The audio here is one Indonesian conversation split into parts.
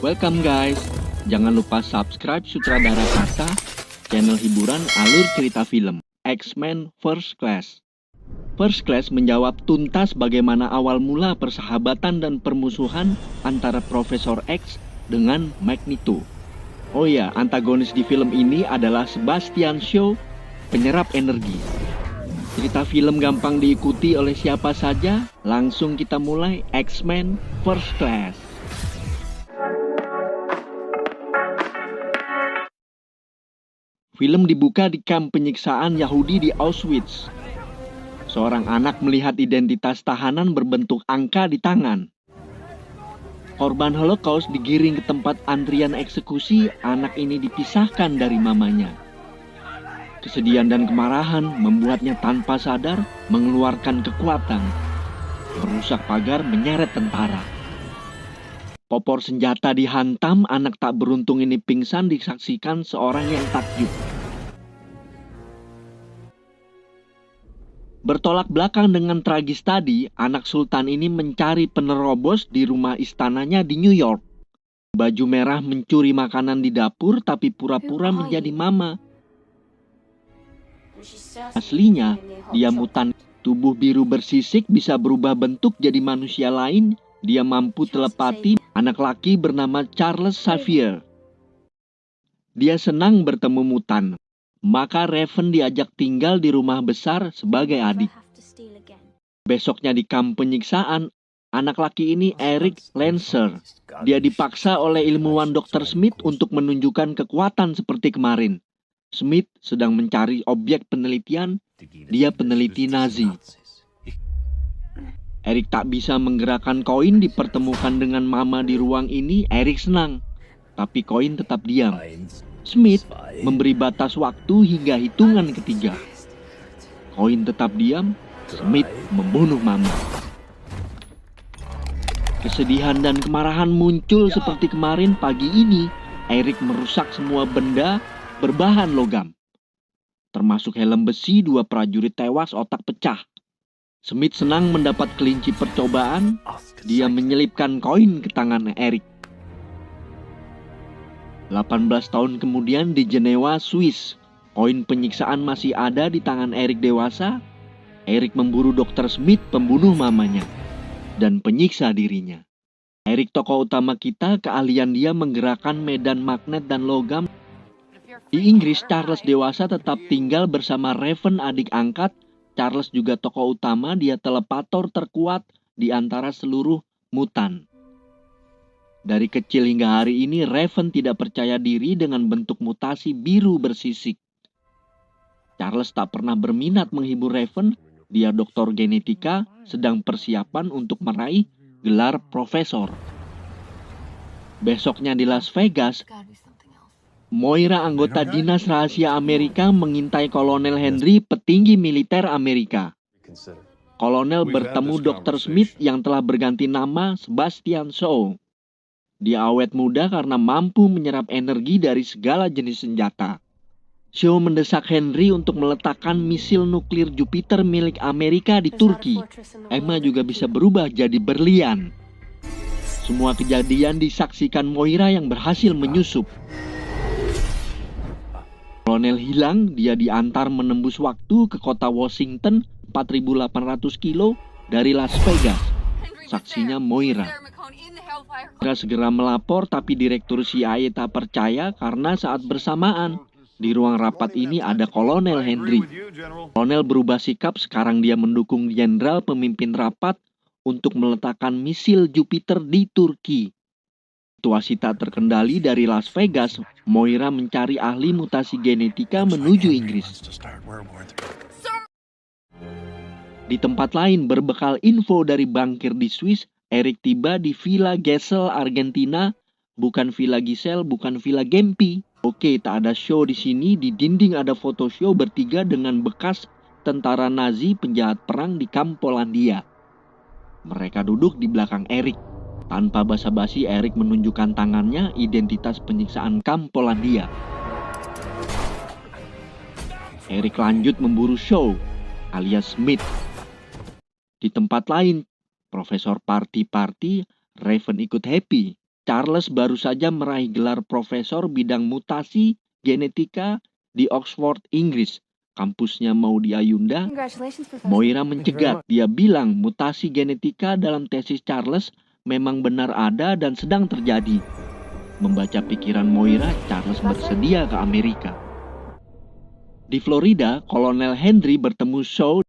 Welcome guys, jangan lupa subscribe Sutradara Kasa, channel hiburan alur cerita film, X-Men First Class. First Class menjawab tuntas bagaimana awal mula persahabatan dan permusuhan antara Profesor X dengan Magneto. Oh ya, antagonis di film ini adalah Sebastian Shaw, penyerap energi. Cerita film gampang diikuti oleh siapa saja, langsung kita mulai X-Men First Class. Film dibuka di kamp penyiksaan Yahudi di Auschwitz. Seorang anak melihat identitas tahanan berbentuk angka di tangan. Korban Holocaust digiring ke tempat antrian eksekusi, anak ini dipisahkan dari mamanya. Kesedihan dan kemarahan membuatnya tanpa sadar mengeluarkan kekuatan. Merusak pagar, menyeret tentara. Popor senjata dihantam, anak tak beruntung ini pingsan disaksikan seorang yang takjub. Bertolak belakang dengan tragis tadi, anak sultan ini mencari penerobos di rumah istananya di New York. Baju merah mencuri makanan di dapur tapi pura-pura menjadi mama. Aslinya, dia mutan. Tubuh biru bersisik bisa berubah bentuk jadi manusia lain. Dia mampu telepati. Anak laki bernama Charles Xavier. Dia senang bertemu mutan. Maka Raven diajak tinggal di rumah besar sebagai adik. Besoknya di kamp penyiksaan, anak laki ini Eric Lancer. Dia dipaksa oleh ilmuwan Dr. Smith untuk menunjukkan kekuatan seperti kemarin. Smith sedang mencari objek penelitian, dia peneliti Nazi. Eric tak bisa menggerakkan koin, dipertemukan dengan mama di ruang ini. Eric senang, tapi koin tetap diam. Smith memberi batas waktu hingga hitungan ketiga. Koin tetap diam, Smith membunuh mama. Kesedihan dan kemarahan muncul seperti kemarin pagi ini. Eric merusak semua benda berbahan logam. Termasuk helm besi, 2 prajurit tewas, otak pecah. Smith senang mendapat kelinci percobaan. Dia menyelipkan koin ke tangan Eric. 18 tahun kemudian di Jenewa, Swiss, koin penyiksaan masih ada di tangan Eric dewasa. Eric memburu Dr. Smith, pembunuh mamanya, dan penyiksa dirinya. Eric, tokoh utama kita, keahlian dia menggerakkan medan magnet dan logam. Di Inggris, Charles dewasa tetap tinggal bersama Raven, adik angkat. Charles juga tokoh utama, dia telepator terkuat di antara seluruh mutan. Dari kecil hingga hari ini, Raven tidak percaya diri dengan bentuk mutasi biru bersisik. Charles tak pernah berminat menghibur Raven. Dia doktor genetika, sedang persiapan untuk meraih gelar profesor. Besoknya di Las Vegas, Moira, anggota dinas rahasia Amerika, mengintai Kolonel Henry, petinggi militer Amerika. Kolonel bertemu Dr. Smith yang telah berganti nama Sebastian Shaw. Dia awet muda karena mampu menyerap energi dari segala jenis senjata. Shaw mendesak Henry untuk meletakkan misil nuklir Jupiter milik Amerika di Turki. Emma juga bisa berubah jadi berlian. Semua kejadian disaksikan Moira yang berhasil menyusup. Kolonel hilang, dia diantar menembus waktu ke kota Washington, 4.800 kilo dari Las Vegas. Saksinya Moira. Segera melapor, tapi direktur CIA tak percaya karena saat bersamaan di ruang rapat ini ada Kolonel Henry. Kolonel berubah sikap, sekarang dia mendukung jenderal pemimpin rapat untuk meletakkan misil Jupiter di Turki. Situasi tak terkendali dari Las Vegas, Moira mencari ahli mutasi genetika menuju Inggris. Di tempat lain, berbekal info dari bankir di Swiss, Eric tiba di Villa Gesell, Argentina. Bukan Villa Giselle, bukan Villa Gempi. Oke, tak ada show di sini. Di dinding ada foto show bertiga dengan bekas tentara Nazi penjahat perang di kamp Polandia. Mereka duduk di belakang Eric. Tanpa basa-basi, Eric menunjukkan tangannya, identitas penyiksaan kamp Polandia. Eric lanjut memburu Shaw alias Smith. Di tempat lain, Profesor party-party, Raven ikut happy. Charles baru saja meraih gelar profesor bidang mutasi genetika di Oxford, Inggris. Kampusnya mau di Ayunda. Moira mencegat. Dia bilang mutasi genetika dalam tesis Charles memang benar ada dan sedang terjadi. Membaca pikiran Moira, Charles bersedia ke Amerika. Di Florida, Kolonel Henry bertemu Shaw.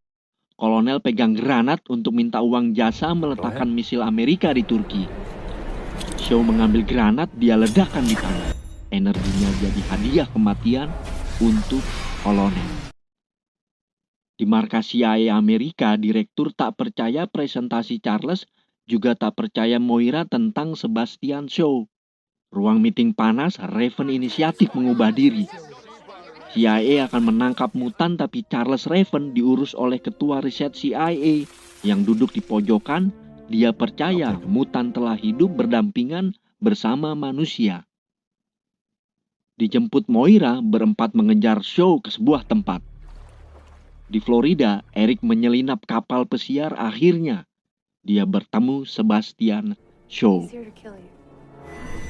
Kolonel pegang granat untuk minta uang jasa meletakkan misil Amerika di Turki. Shaw mengambil granat, dia ledakan di tangan. Energinya jadi hadiah kematian untuk kolonel. Di markas CIA Amerika, direktur tak percaya presentasi Charles, juga tak percaya Moira tentang Sebastian Shaw. Ruang meeting panas, Raven inisiatif mengubah diri. CIA akan menangkap mutan, tapi Charles Raven diurus oleh ketua riset CIA yang duduk di pojokan. Dia percaya mutan telah hidup berdampingan bersama manusia. Dijemput Moira, berempat mengejar Shaw ke sebuah tempat. Di Florida, Eric menyelinap kapal pesiar. Akhirnya, dia bertemu Sebastian Shaw.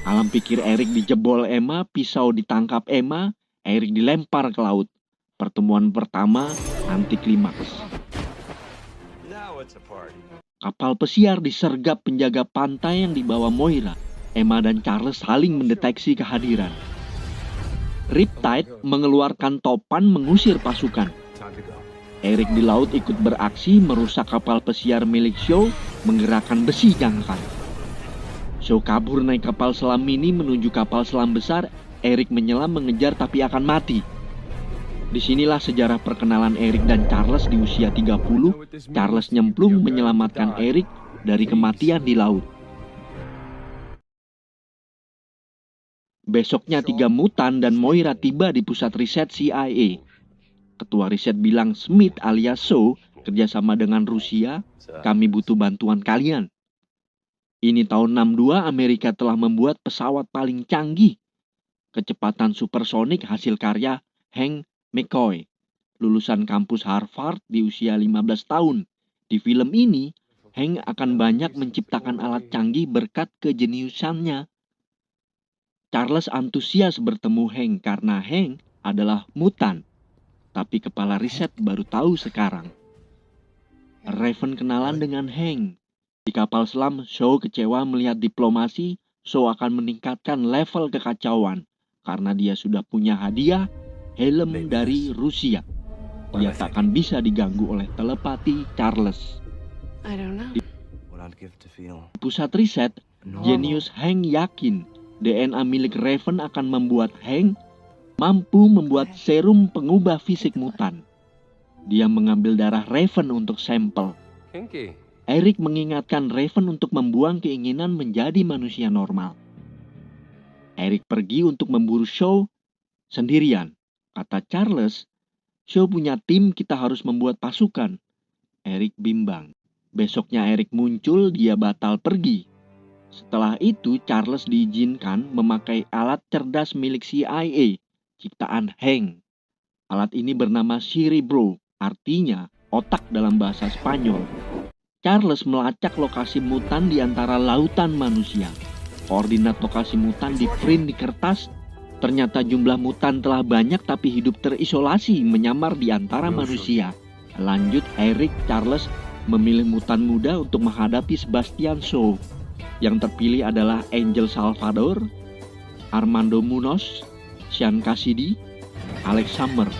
Alam pikir Eric dijebol Emma, pisau ditangkap Emma, Eric dilempar ke laut. Pertemuan pertama anti klimaks. Kapal pesiar disergap penjaga pantai yang dibawa Moira. Emma dan Charles saling mendeteksi kehadiran. Riptide mengeluarkan topan mengusir pasukan. Eric di laut ikut beraksi merusak kapal pesiar milik Shaw, menggerakkan besi jangkar. Shaw kabur naik kapal selam mini menuju kapal selam besar. Eric menyelam mengejar tapi akan mati. Disinilah sejarah perkenalan Eric dan Charles di usia 30. Charles nyemplung menyelamatkan Eric dari kematian di laut. Besoknya 3 mutan dan Moira tiba di pusat riset CIA. Ketua riset bilang Smith alias Shaw kerjasama dengan Rusia, kami butuh bantuan kalian. Ini tahun 62, Amerika telah membuat pesawat paling canggih. Kecepatan supersonik hasil karya Hank McCoy, lulusan kampus Harvard di usia 15 tahun. Di film ini, Hank akan banyak menciptakan alat canggih berkat kejeniusannya. Charles antusias bertemu Hank karena Hank adalah mutan. Tapi kepala riset baru tahu sekarang. Raven kenalan dengan Hank. Di kapal selam, Shaw kecewa melihat diplomasi. Shaw akan meningkatkan level kekacauan. Karena dia sudah punya hadiah, helm dari Rusia. Dia tak akan bisa diganggu oleh telepati Charles. Di pusat riset, jenius Hank yakin DNA milik Raven akan membuat Hank mampu membuat serum pengubah fisik mutan. Dia mengambil darah Raven untuk sampel. Eric mengingatkan Raven untuk membuang keinginan menjadi manusia normal. Eric pergi untuk memburu Shaw sendirian. Kata Charles, Shaw punya tim, kita harus membuat pasukan. Eric bimbang. Besoknya Eric muncul, dia batal pergi. Setelah itu Charles diizinkan memakai alat cerdas milik CIA, ciptaan Hank. Alat ini bernama Cerebro, artinya otak dalam bahasa Spanyol. Charles melacak lokasi mutan di antara lautan manusia. Koordinat lokasi mutan di-print di kertas. Ternyata jumlah mutan telah banyak tapi hidup terisolasi menyamar di antara manusia. Lanjut, Eric Charles memilih mutan muda untuk menghadapi Sebastian Shaw. Yang terpilih adalah Angel Salvador, Armando Munoz, Sean Cassidy, Alex Summer.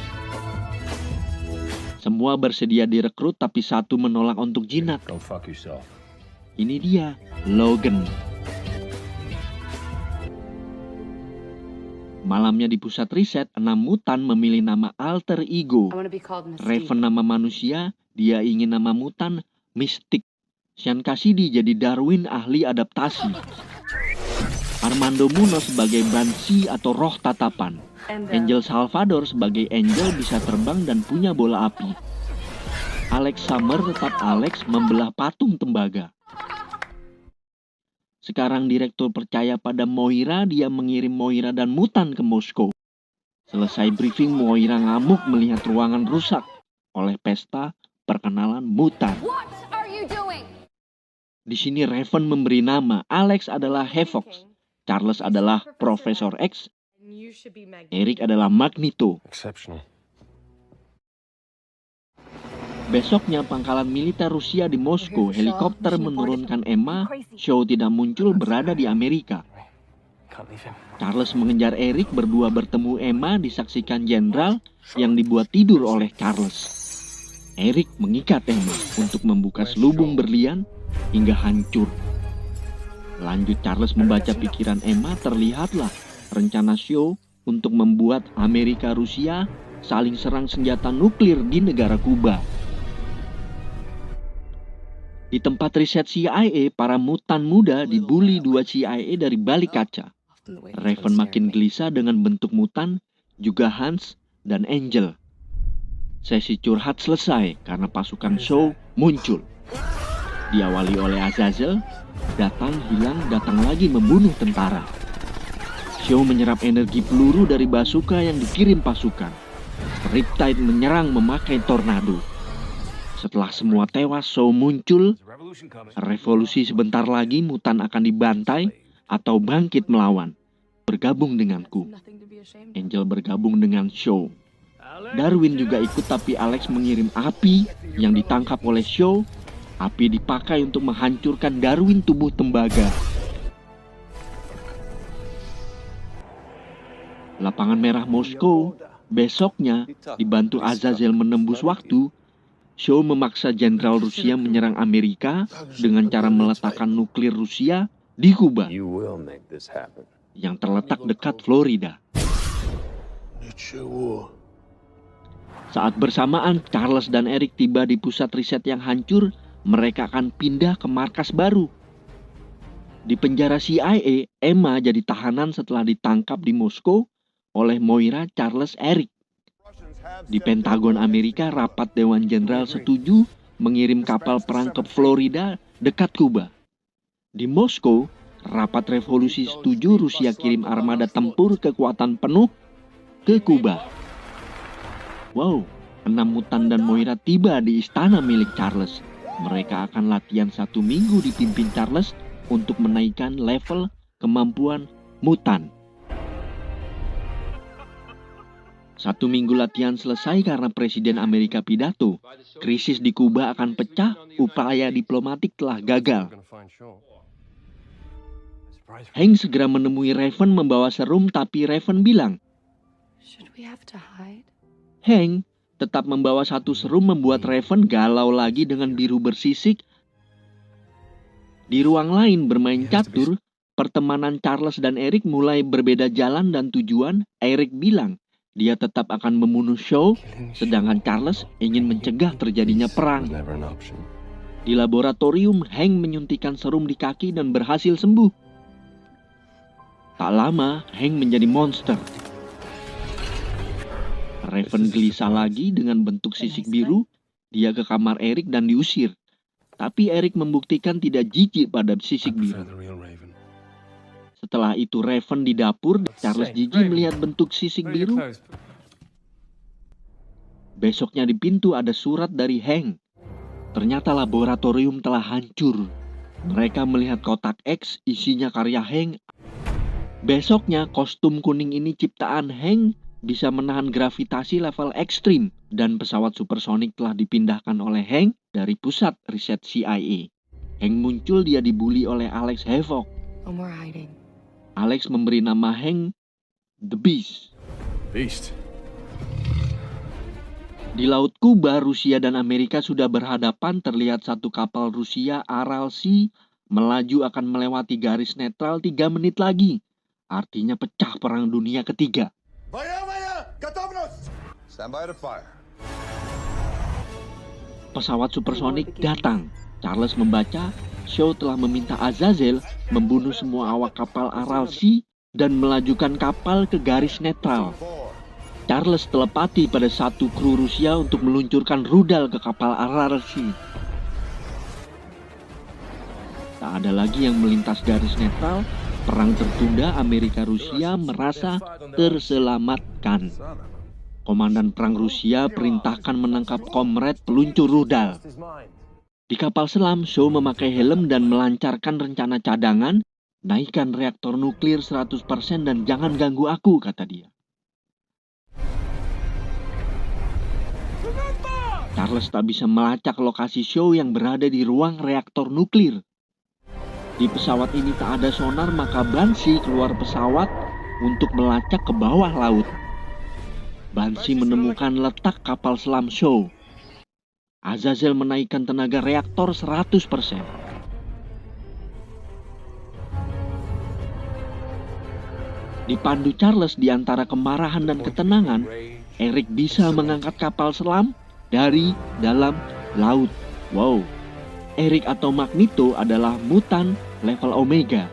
Semua bersedia direkrut tapi satu menolak untuk jinak. Ini dia, Logan. Malamnya di pusat riset, 6 mutan memilih nama alter ego. Raven nama manusia, dia ingin nama mutan Mystic. Sean Cassidy jadi Darwin ahli adaptasi. Armando Munoz sebagai Banshee atau roh tatapan. Angel Salvador sebagai Angel bisa terbang dan punya bola api. Alex Summer tetap Alex membelah patung tembaga. Sekarang direktur percaya pada Moira, dia mengirim Moira dan mutan ke Moskow. Selesai briefing, Moira ngamuk melihat ruangan rusak oleh pesta perkenalan mutan. Di sini Raven memberi nama, Alex adalah Hevox. Charles adalah Profesor X, Eric adalah Magneto. Besoknya pangkalan militer Rusia di Moskow, helikopter menurunkan Emma. Shaw tidak muncul, berada di Amerika. Charles mengejar Eric, berdua bertemu Emma, disaksikan jenderal yang dibuat tidur oleh Charles. Eric mengikat Emma untuk membuka selubung berlian hingga hancur. Lanjut Charles membaca pikiran Emma, terlihatlah rencana Shaw untuk membuat Amerika Rusia saling serang senjata nuklir di negara Kuba. Di tempat riset CIA, para mutan muda dibully dua CIA dari balik kaca. Raven makin gelisah dengan bentuk mutan, juga Hans dan Angel. Sesi curhat selesai karena pasukan Shaw muncul. Diawali oleh Azazel, datang, hilang, datang lagi membunuh tentara. Shaw menyerap energi peluru dari bazooka yang dikirim pasukan. Riptide menyerang memakai tornado. Setelah semua tewas, Shaw muncul. Revolusi sebentar lagi, mutan akan dibantai atau bangkit melawan. Bergabung denganku. Angel bergabung dengan Shaw. Darwin juga ikut, tapi Alex mengirim api yang ditangkap oleh Shaw. Api dipakai untuk menghancurkan Darwin tubuh tembaga. Lapangan merah Moskow. Besoknya, dibantu Azazel menembus waktu, Shaw memaksa jenderal Rusia menyerang Amerika dengan cara meletakkan nuklir Rusia di Kuba yang terletak dekat Florida. Saat bersamaan Charles dan Eric tiba di pusat riset yang hancur, mereka akan pindah ke markas baru. Di penjara CIA, Emma jadi tahanan setelah ditangkap di Moskow oleh Moira, Charles, Eric. Di Pentagon Amerika, rapat Dewan Jenderal setuju mengirim kapal perang ke Florida dekat Kuba. Di Moskow, rapat revolusi setuju Rusia kirim armada tempur kekuatan penuh ke Kuba. Wow, 6 mutan dan Moira tiba di istana milik Charles. Mereka akan latihan 1 minggu dipimpin Charles untuk menaikkan level kemampuan mutan. 1 minggu latihan selesai karena Presiden Amerika pidato. Krisis di Kuba akan pecah, upaya diplomatik telah gagal. Hank segera menemui Raven membawa serum, tapi Raven bilang, Hank tetap membawa 1 serum membuat Raven galau lagi dengan biru bersisik. Di ruang lain bermain catur, pertemanan Charles dan Eric mulai berbeda jalan dan tujuan. Eric bilang, dia tetap akan membunuh Shaw, sedangkan Charles ingin mencegah terjadinya perang. Di laboratorium, Hank menyuntikkan serum di kaki dan berhasil sembuh. Tak lama, Hank menjadi monster. Raven gelisah lagi dengan bentuk sisik biru. Dia ke kamar Eric dan diusir. Tapi Eric membuktikan tidak jijik pada sisik biru. Setelah itu Raven di dapur, Charles jijik melihat bentuk sisik biru. Besoknya di pintu ada surat dari Hank. Ternyata laboratorium telah hancur. Mereka melihat kotak X, isinya karya Hank. Besoknya kostum kuning ini ciptaan Hank bisa menahan gravitasi level ekstrim. Dan pesawat supersonik telah dipindahkan oleh Hank dari pusat riset CIA. Hank muncul, dia dibully oleh Alex Havoc. Alex memberi nama Hank The Beast. Di Laut Kuba, Rusia dan Amerika sudah berhadapan. Terlihat 1 kapal Rusia Aral Sea melaju akan melewati garis netral 3 menit lagi. Artinya pecah Perang Dunia Ketiga. Pesawat supersonik datang. Charles membaca, Shaw telah meminta Azazel membunuh semua awak kapal Aral Sea dan melajukan kapal ke garis netral. Charles telepati pada 1 kru Rusia untuk meluncurkan rudal ke kapal Aral Sea. Tak ada lagi yang melintas garis netral. Perang tertunda, Amerika-Rusia merasa terselamatkan. Komandan perang Rusia perintahkan menangkap komret peluncur rudal. Di kapal selam, Shaw memakai helm dan melancarkan rencana cadangan. Naikkan reaktor nuklir 100% dan jangan ganggu aku, kata dia. Charles tak bisa melacak lokasi Shaw yang berada di ruang reaktor nuklir. Di pesawat ini tak ada sonar, maka Banshee keluar pesawat untuk melacak ke bawah laut. Banshee menemukan letak kapal selam Shaw. Azazel menaikkan tenaga reaktor 100%. Dipandu Charles di antara kemarahan dan ketenangan, Eric bisa mengangkat kapal selam dari dalam laut. Wow, Eric atau Magneto adalah mutan level Omega.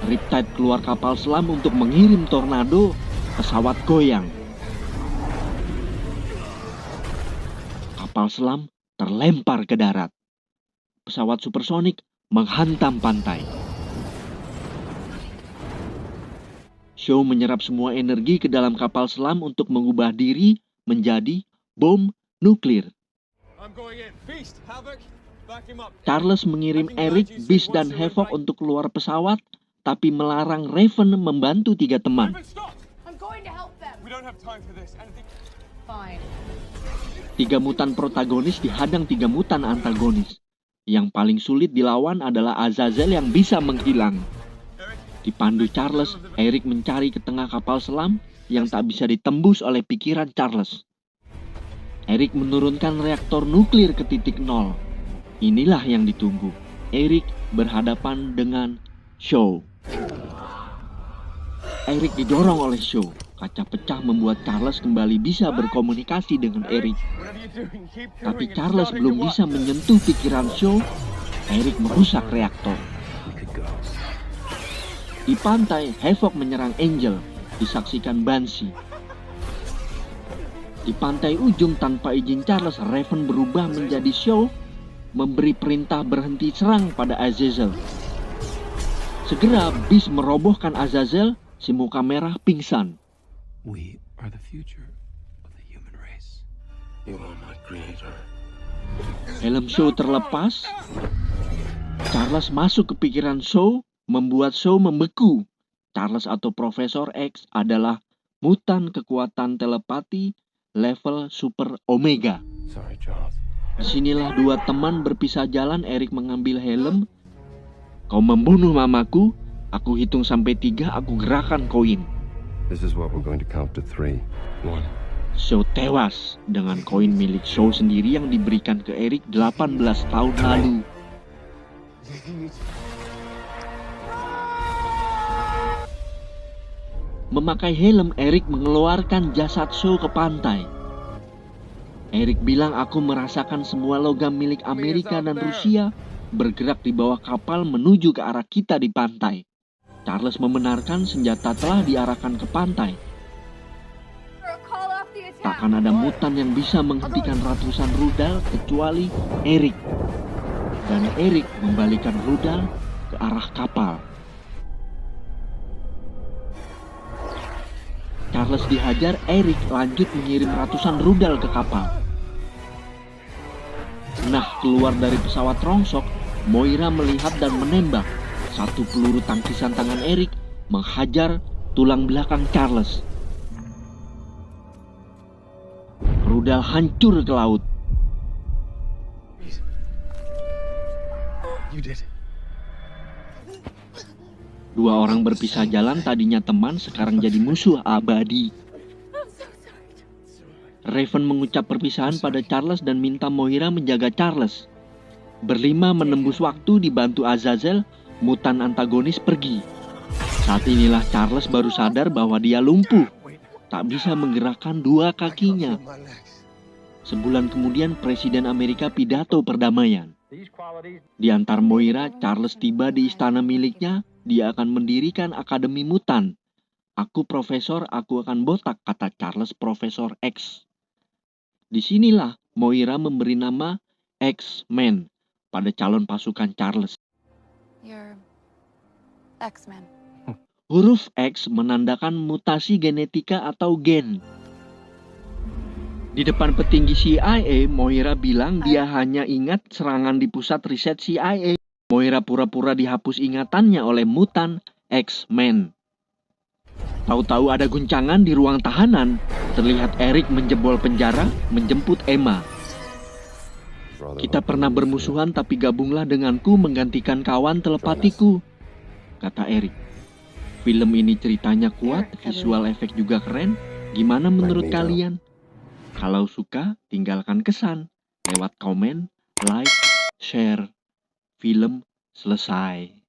Riptide keluar kapal selam untuk mengirim tornado, pesawat goyang. Kapal selam terlempar ke darat. Pesawat supersonik menghantam pantai. Shaw menyerap semua energi ke dalam kapal selam untuk mengubah diri menjadi bom nuklir. Charles mengirim Eric, Beast, dan Havoc untuk keluar pesawat, tapi melarang Raven membantu 3 teman. Tiga mutan protagonis dihadang 3 mutan antagonis. Yang paling sulit dilawan adalah Azazel yang bisa menghilang. Dipandu Charles, Eric mencari ke tengah kapal selam yang tak bisa ditembus oleh pikiran Charles. Eric menurunkan reaktor nuklir ke titik nol. Inilah yang ditunggu. Eric berhadapan dengan Shaw. Eric didorong oleh Shaw. Kaca pecah membuat Charles kembali bisa berkomunikasi dengan Eric. Tapi Charles belum bisa menyentuh pikiran Shaw. Eric merusak reaktor. Di pantai, Havoc menyerang Angel, disaksikan Banshee. Di pantai ujung tanpa izin Charles, Raven berubah menjadi Shaw, memberi perintah berhenti serang pada Azazel. Segera Beast merobohkan Azazel, si muka merah pingsan. We are the future of the human race. You are my creator. Helm Shaw terlepas. Charles masuk ke pikiran Shaw, membuat Shaw membeku. Charles atau Profesor X adalah mutan kekuatan telepati level Super Omega. Sorry, Charles. Disinilah 2 teman berpisah jalan. Eric mengambil helm. Kau membunuh mamaku, aku hitung sampai 3, aku gerakan koin. This is what we're going to count to 3. 1. Shaw tewas dengan koin milik Shaw sendiri yang diberikan ke Eric 18 tahun lalu. Memakai helm, Eric mengeluarkan jasad Shaw ke pantai. Eric bilang, aku merasakan semua logam milik Amerika dan Rusia bergerak di bawah kapal menuju ke arah kita di pantai. Charles membenarkan senjata telah diarahkan ke pantai. Takkan ada mutan yang bisa menghentikan ratusan rudal kecuali Eric. Dan Eric membalikan rudal ke arah kapal. Charles dihajar, Eric lanjut mengirim ratusan rudal ke kapal. Nah, keluar dari pesawat rongsok, Moira melihat dan menembak. 1 peluru tangkisan tangan Eric menghajar tulang belakang Charles. Rudal hancur ke laut. You did it. 2 orang berpisah jalan, tadinya teman, sekarang jadi musuh abadi. Raven mengucap perpisahan pada Charles dan minta Moira menjaga Charles. Berlima menembus waktu dibantu Azazel, mutan antagonis pergi. Saat inilah Charles baru sadar bahwa dia lumpuh, tak bisa menggerakkan 2 kakinya. Sebulan kemudian Presiden Amerika pidato perdamaian. Diantar Moira, Charles tiba di istana miliknya. Dia akan mendirikan Akademi Mutan. Aku profesor, aku akan botak, kata Charles Profesor X. Disinilah Moira memberi nama X-Men pada calon pasukan Charles. You're X-Men. Huruf X menandakan mutasi genetika atau gen. Di depan petinggi CIA, Moira bilang dia hanya ingat serangan di pusat riset CIA. Moira pura-pura dihapus ingatannya oleh mutan X-Men. Tahu-tahu ada guncangan di ruang tahanan. Terlihat Eric menjebol penjara, menjemput Emma. Kita pernah bermusuhan tapi gabunglah denganku menggantikan kawan telepatiku, kata Eric. Film ini ceritanya kuat, visual efek juga keren. Gimana menurut kalian? Kalau suka, tinggalkan kesan lewat komen, like, share. Film selesai.